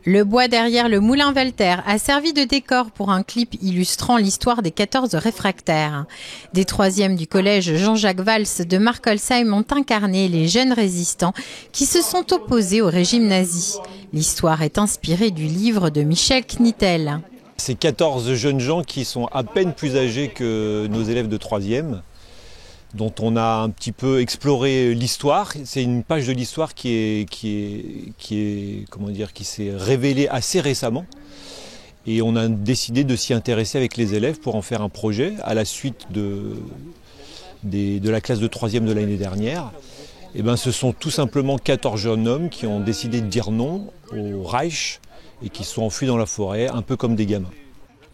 Le bois derrière le moulin Walter a servi de décor pour un clip illustrant l'histoire des 14 réfractaires. Des troisièmes du collège Jean-Jacques Valls de Markolsheim ont incarné les jeunes résistants qui se sont opposés au régime nazi. L'histoire est inspirée du livre de Michel Knittel. Ces 14 jeunes gens qui sont à peine plus âgés que nos élèves de 3e, dont on a un petit peu exploré l'histoire. C'est une page de l'histoire qui s'est révélée assez récemment. Et on a décidé de s'y intéresser avec les élèves pour en faire un projet à la suite de la classe de 3e de l'année dernière. Et ben, ce sont tout simplement 14 jeunes hommes qui ont décidé de dire non au Reich et qui sont enfuis dans la forêt, un peu comme des gamins.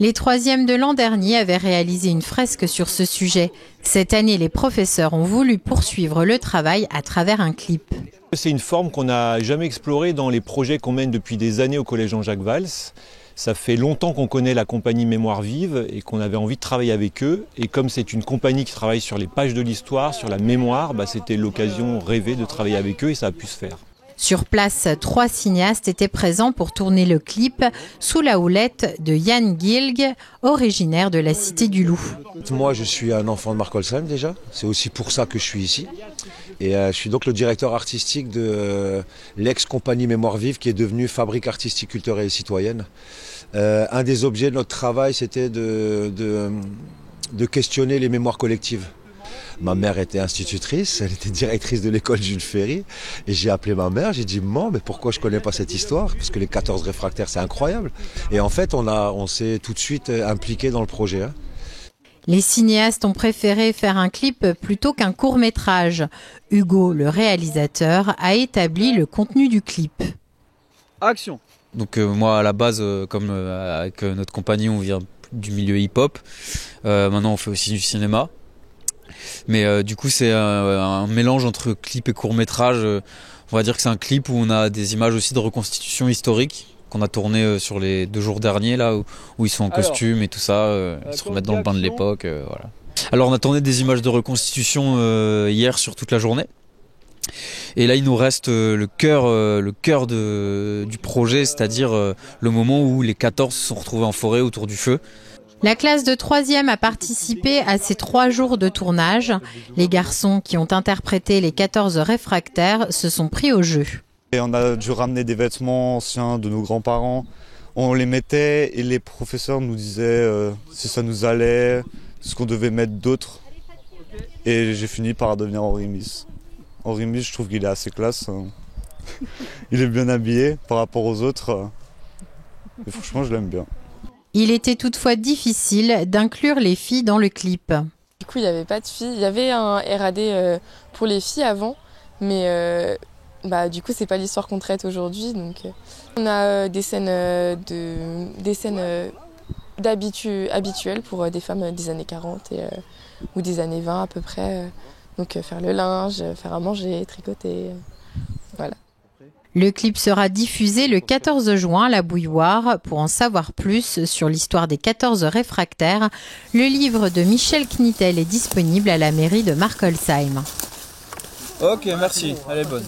Les troisièmes de l'an dernier avaient réalisé une fresque sur ce sujet. Cette année, les professeurs ont voulu poursuivre le travail à travers un clip. C'est une forme qu'on n'a jamais explorée dans les projets qu'on mène depuis des années au collège Jean-Jacques Valls. Ça fait longtemps qu'on connaît la compagnie Mémoire Vive et qu'on avait envie de travailler avec eux. Et comme c'est une compagnie qui travaille sur les pages de l'histoire, sur la mémoire, c'était l'occasion rêvée de travailler avec eux et ça a pu se faire. Sur place, 3 cinéastes étaient présents pour tourner le clip sous la houlette de Jan Gilg, originaire de la Cité du Loup. Moi, je suis un enfant de Markolsheim déjà. C'est aussi pour ça que je suis ici. Et je suis donc le directeur artistique de l'ex-compagnie Mémoire Vive qui est devenue Fabrique artistique culturelle et citoyenne. Un des objets de notre travail, c'était de questionner les mémoires collectives. Ma mère était institutrice, elle était directrice de l'école Jules Ferry. Et j'ai appelé ma mère, j'ai dit « Maman, mais pourquoi je ne connais pas cette histoire ?» Parce que les 14 réfractaires, c'est incroyable. Et en fait, on s'est tout de suite impliqué dans le projet. Les cinéastes ont préféré faire un clip plutôt qu'un court-métrage. Hugo, le réalisateur, a établi le contenu du clip. Action. Donc moi, à la base, comme avec notre compagnie, on vient du milieu hip-hop. Maintenant, on fait aussi du cinéma. Mais du coup c'est un mélange entre clip et court-métrage. On va dire que c'est un clip où on a des images aussi de reconstitution historique qu'on a tourné sur les 2 jours derniers là où ils sont en costume et tout ça, ils se remettent dans le bain de l'époque. Voilà. Alors on a tourné des images de reconstitution hier sur toute la journée. Et là il nous reste le cœur du projet, c'est-à-dire le moment où les 14 se sont retrouvés en forêt autour du feu. La classe de 3e a participé à ces 3 jours de tournage. Les garçons qui ont interprété les 14 réfractaires se sont pris au jeu. Et on a dû ramener des vêtements anciens de nos grands-parents. On les mettait et les professeurs nous disaient si ça nous allait, ce qu'on devait mettre d'autre. Et j'ai fini par devenir Henri Miss. Henri Miss, je trouve qu'il est assez classe. Il est bien habillé par rapport aux autres. Et franchement, je l'aime bien. Il était toutefois difficile d'inclure les filles dans le clip. Du coup, il n'y avait pas de filles. Il y avait un RAD pour les filles avant, mais du coup, c'est pas l'histoire qu'on traite aujourd'hui. Donc, on a des scènes habituelles pour des femmes des années 40 ou des années 20 à peu près. Donc, faire le linge, faire à manger, tricoter, voilà. Le clip sera diffusé le 14 juin à la Bouilloire. Pour en savoir plus sur l'histoire des 14 réfractaires, le livre de Michel Knittel est disponible à la mairie de Markolsheim. Ok, merci. Elle est bonne.